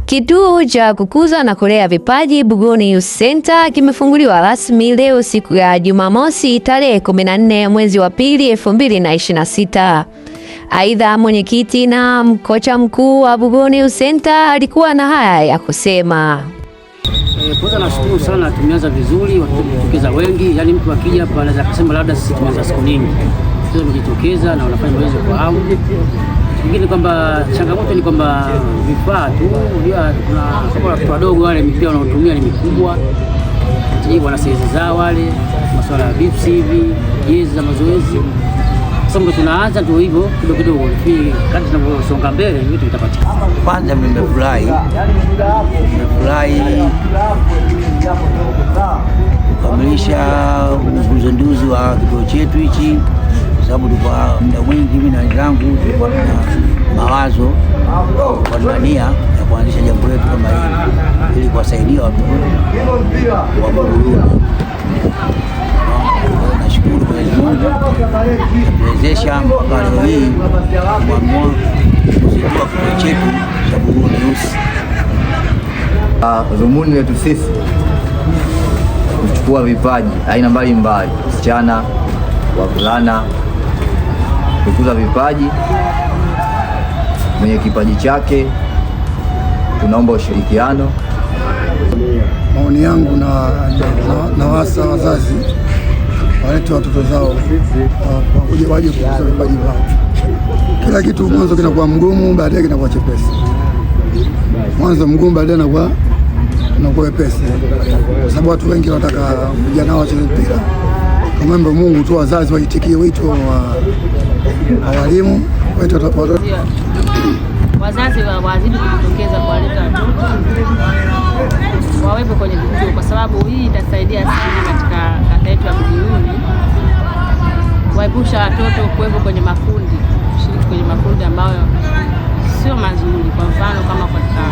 Kituo cha kukuza na kulea vipaji Buguni Youth Center kimefunguliwa rasmi leo siku ya Jumamosi tarehe 14 mwezi wa pili 2026. Aidha, mwenyekiti na kocha mkuu wa Buguni Youth Center alikuwa na haya ya kusema. Kwanza nashukuru sana, tumeanza vizuri, watu wengi, yani mtu akija hapa anaweza kusema labda sisi tumeanza siku nyingi. Sasa tumejitokeza na wanafanya mazoezi kwa hamu. Kingine kwamba changamoto ni kwamba vifaa tu, unajua kuna watoto wadogo wale mipira wanaotumia ni mikubwa. Tiji wana size zao wale, masuala ya bips hivi, jezi za mazoezi. Sasa ndio tunaanza tu hivyo kidogo kidogo, kadri tunavyosonga mbele vitu vitapatikana. Kwanza nimefurahi kukamilisha uzinduzi wa kituo chetu hichi, sababu kwa muda mwingi mimi na wenzangu tulikuwa na mawazo kwa nia ya kuanzisha jambo letu kama hili ili kuwasaidia watu wa Buguni. Nashukuru Mwenyezi Mungu kutuwezesha mpaka leo hii kuamua kuzindua kituo chetu cha Buguni Youth. Dhumuni letu sisi kuchukua vipaji aina mbalimbali, wasichana, wavulana, kukuza vipaji. Mwenye kipaji chake tunaomba ushirikiano. Maoni yangu na wasa wazazi walete watoto zao waje kukuza vipaji vyao. Kila kitu mwanzo kinakuwa mgumu, baadaye kinakuwa chepesi. Mwanzo mgumu, baadaye inakuwa wepesi, kwa sababu watu wengi wanataka vijana wao wacheze mpira. Kumwomba Mungu tu wazazi waitikie wito wa walimu, wazazi wazidi kujitokeza kuwaleta watoto wawepo kwenye vituo, kwa sababu hii itasaidia sana katika kata yetu ya Buguni, kuepusha watoto kuwepo kwenye makundi, kushiriki kwenye makundi ambayo sio mazuri. Kwa mfano kama katika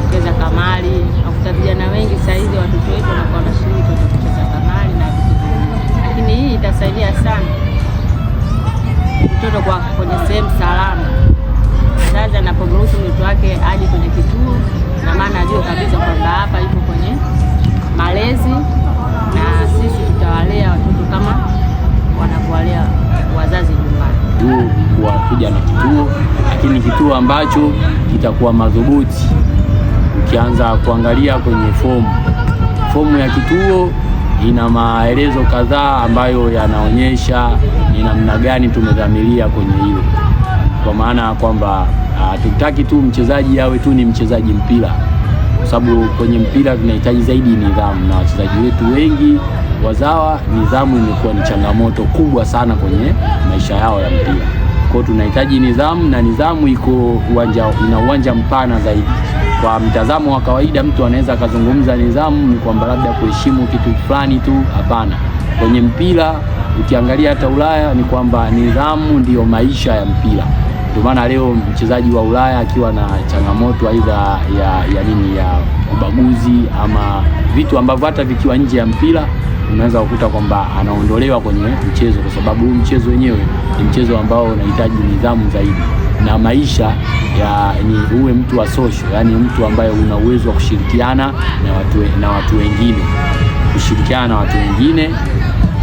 kucheza kamari, akuta vijana wengi sasa hivi watoto wetu wanakuwa wanashiriki kwenye kucheza kamari na vitu vingine, lakini hii itasaidia sana mtoto kwa kwenye sehemu salama. Mzazi anapomruhusu mtoto wake aje kwenye kituo, na maana ajue kabisa kwamba hapa yuko kwenye malezi na sisi tutawalea watoto kama wanavyowalea wazazi nyumbani. Kuja na kituo, lakini kituo ambacho kitakuwa madhubuti. Ukianza kuangalia kwenye fomu ya kituo ina maelezo kadhaa ambayo yanaonyesha ni namna gani tumedhamiria kwenye hilo, kwa maana kwamba tutaki tu mchezaji awe tu ni mchezaji mpira, kwa sababu kwenye mpira tunahitaji zaidi nidhamu, na wachezaji wetu wengi wazawa, nidhamu imekuwa ni changamoto kubwa sana kwenye maisha yao ya mpira. Kwa tunahitaji nidhamu, na nidhamu ina uwanja mpana zaidi. Kwa mtazamo wa kawaida mtu anaweza akazungumza nidhamu ni kwamba labda kuheshimu kitu fulani tu, hapana. Kwenye mpira ukiangalia hata Ulaya ni kwamba nidhamu ndiyo maisha ya mpira. Ndio maana leo mchezaji wa Ulaya akiwa na changamoto aidha ya ubaguzi ama vitu ambavyo hata vikiwa nje ya mpira, unaweza kukuta kwamba anaondolewa kwenye mchezo, kwa sababu mchezo wenyewe ni mchezo ambao unahitaji nidhamu zaidi na maisha ni uwe mtu wa social, yani mtu ambaye una uwezo wa kushirikiana na watu wengine,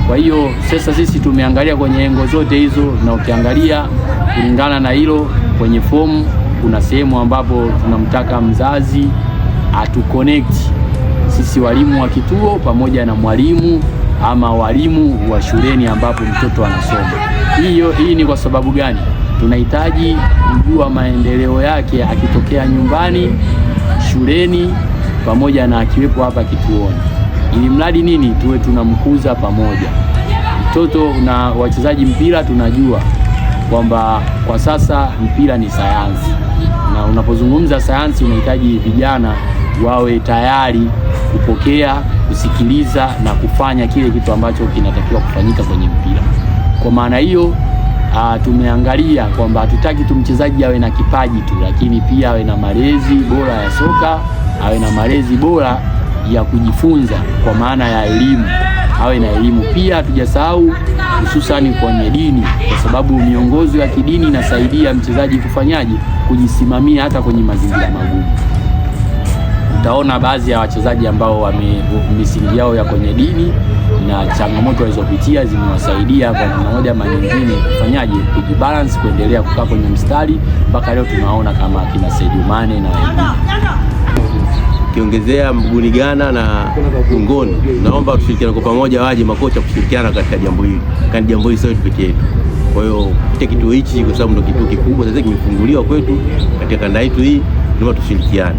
Kwa hiyo sasa sisi tumeangalia kwenye engo zote hizo, na ukiangalia kulingana na hilo kwenye fomu kuna sehemu ambapo tunamtaka mzazi atuconnect sisi walimu wa kituo pamoja na mwalimu ama walimu wa shuleni ambapo mtoto anasoma. Hii ni kwa sababu gani? Tunahitaji kujua maendeleo yake akitokea nyumbani, shuleni pamoja na akiwepo hapa kituoni. Ili mradi nini? Tuwe tunamkuza pamoja. Mtoto na wachezaji mpira tunajua kwamba kwa sasa mpira ni sayansi. Na unapozungumza sayansi unahitaji vijana wawe tayari kupokea, kusikiliza na kufanya kile kitu ambacho kinatakiwa kufanyika kwenye mpira. Kwa maana hiyo tumeangalia kwamba hatutaki tu mchezaji awe na kipaji tu, lakini pia awe na malezi bora ya soka, awe na malezi bora ya kujifunza kwa maana ya elimu, awe na elimu pia. Hatujasahau hususani kwenye dini, kwa sababu miongozo ya kidini inasaidia mchezaji kufanyaje, kujisimamia hata kwenye mazingira magumu. utaona baadhi ya wachezaji ambao misingi yao ya kwenye dini na changamoto walizopitia zimewasaidia kwa namna moja ama nyingine kufanyaje, kujibalance, kuendelea kukaa kwenye mstari mpaka leo tunaona kama kina Sadio Mane na wengine. Kiongezea Mgunigana na Ngoni, naomba tushirikiane kwa pamoja, waje makocha kushirikiana katika jambo hili, kwani jambo hili sio pekee yetu. Kwa hiyo kupitia kituo hichi, kwa sababu ndio kituo kikubwa sasa kimefunguliwa kwetu katika kanda yetu hii, naomba tushirikiane.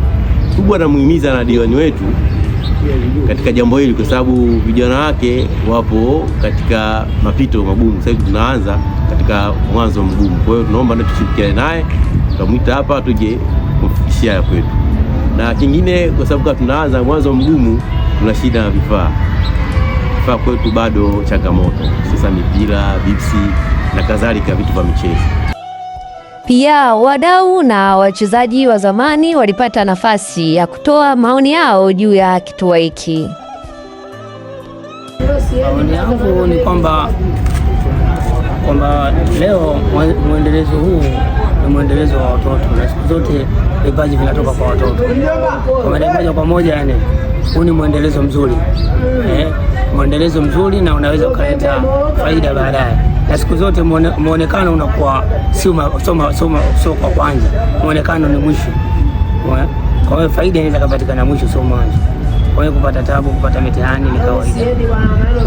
Kubwa na muhimiza na diwani wetu katika jambo hili, kwa sababu vijana wake wapo katika mapito magumu. Sasa tunaanza katika mwanzo mgumu, kwa hiyo tunaomba na tushirikiane naye, tutamwita hapa tuje kumfikishia kwetu. Na kingine, kwa sababu kama tunaanza mwanzo mgumu, tuna shida na vifaa kwetu bado changamoto, sasa mipira, bipsi na kadhalika, vitu vya michezo. Pia wadau na wachezaji wa zamani walipata nafasi ya kutoa maoni yao juu ya kituo hiki. Maoni yangu ni kwamba leo muendelezo huu ni muendelezo wa watoto, na siku zote vipaji vinatoka kwa watoto. Kwa maana moja kwa moja, yani huu ni muendelezo mzuri, muendelezo mzuri, na unaweza ukaleta faida baadaye. Na siku zote muonekano unakuwa sio kwa kwanza, muonekano ni mwisho. Kwa hiyo faida inaweza kupatikana mwisho, sio mwanzo. Kwa hiyo kupata tabu, kupata mitihani ni kawaida.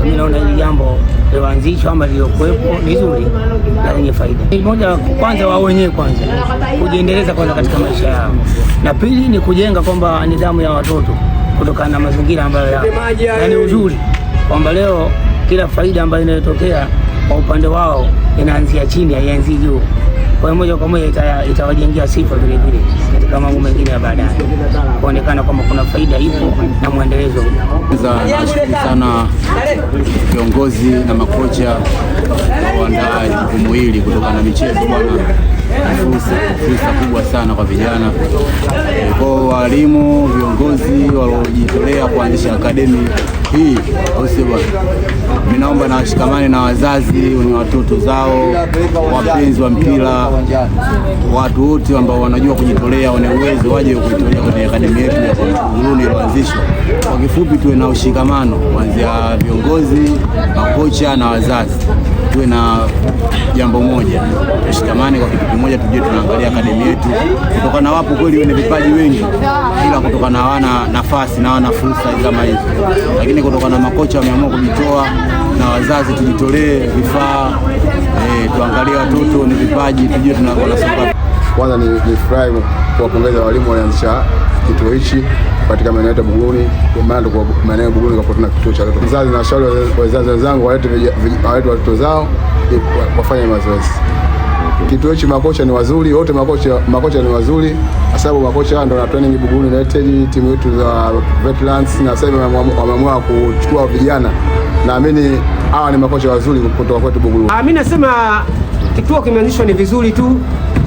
Mimi naona hili jambo liloanzishwa ama lilokuwepo ni zuri na lenye faida. Moja, kwanza wao wenyewe kwanza kujiendeleza kwanza katika maisha yao, na pili ni kujenga kwamba nidhamu ya watoto kutokana na mazingira ambayo yao, na ni uzuri kwamba leo kila faida ambayo inayotokea kwa upande wao inaanzia chini, haianzi juu. Kwa moja kwa moja itawajengea sifa vile vile katika mambo mengine ya baadaye, kuonekana kwamba kuna faida ipo na muendelezo. Nashukuru sana viongozi na makocha kuandaa jukumu hili kutokana na michezo bwana, fursa kubwa sana kwa vijana. Kwa walimu, viongozi waliojitolea kuanzisha akademi hii, mimi naomba na washikamane na wazazi wenye watoto zao, wapenzi wa mpira, watu wote ambao wanajua kujitolea, wana uwezo, waje kujitolea kwenye akademi yetu ya Buguruni iliyoanzishwa. Kwa kifupi, tuwe na ushikamano kuanzia viongozi, makocha na wazazi, tuwe na jambo moja, tushikamane kwa kitu kimoja, tujue tunaangalia akademi yetu, kutokana wapo kweli wenye vipaji wengi, ila kutokana hawana nafasi na hawana fursa kama hizo, lakini kutokana na makocha wameamua kujitoa na wazazi tujitolee vifaa, tuangalie watoto ni vipaji, tujue tunasonga. Kwanza ni furahi kuwapongeza walimu walianzisha kituo hichi katika maeneo ya Buguruni, kwa maana kwa maeneo ya Buguruni kwa kuna kituo cha watoto. Wazazi na washauri wazazi wenzangu walete watoto zao wafanye mazoezi. Kituo hichi makocha ni wazuri, wote makocha ni wazuri, kwa sababu makocha ndio na training Buguruni United, timu yetu za veterans, na sasa wameamua kuchukua vijana. Naamini hawa ni makocha wazuri kutoka kwetu Buguruni. Mimi nasema kituo kimeanzishwa ni vizuri tu.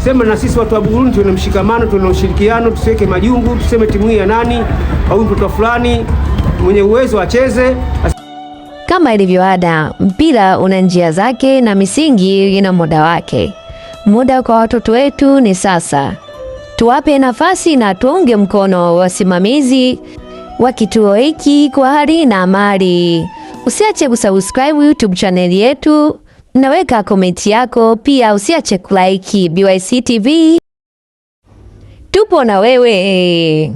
Sema na sisi watu wa Buguruni tuna mshikamano, tuna ushirikiano, tusiweke majungu, tuseme timu hii ya nani au mtoto fulani mwenye uwezo acheze. Kama ilivyo ada, mpira una njia zake na misingi ina muda wake. Muda kwa watoto wetu ni sasa. Tuwape nafasi na tuunge mkono wasimamizi wa kituo hiki kwa hali na mali. Usiache kusubscribe YouTube channel yetu, naweka komenti yako, pia usiache kulike BYC TV. Tupo na wewe.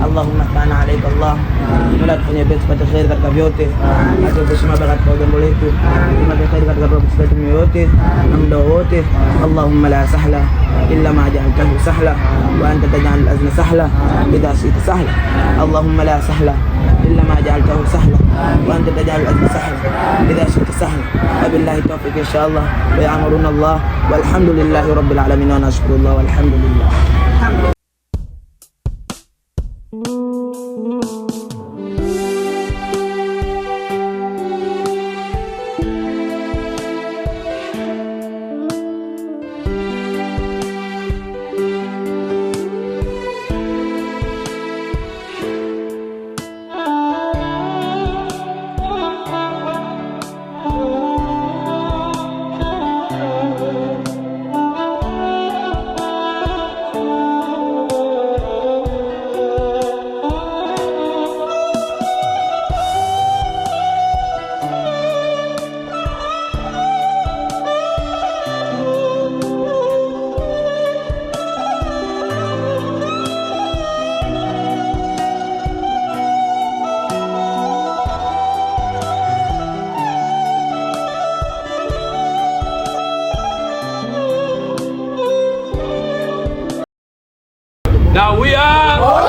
Allahumma kana alayka Allah, Mola tufanye basi pata khair katika vyote, atukushima katika jambo letu, tupate khair katika mambo yetu yote na muda wote. Allahumma la sahla illa ma ja'altahu sahla wa anta taj'al al-hazna sahla idha shi'ta sahla. Allahumma la sahla illa ma ja'altahu sahla wa anta taj'al al-hazna sahla idha shi'ta sahla. Wabillahi tawfiq inshallah, wa ya'muruna Allah walhamdulillahi rabbil alamin, wa nashkuru Allah walhamdulillah. Now we are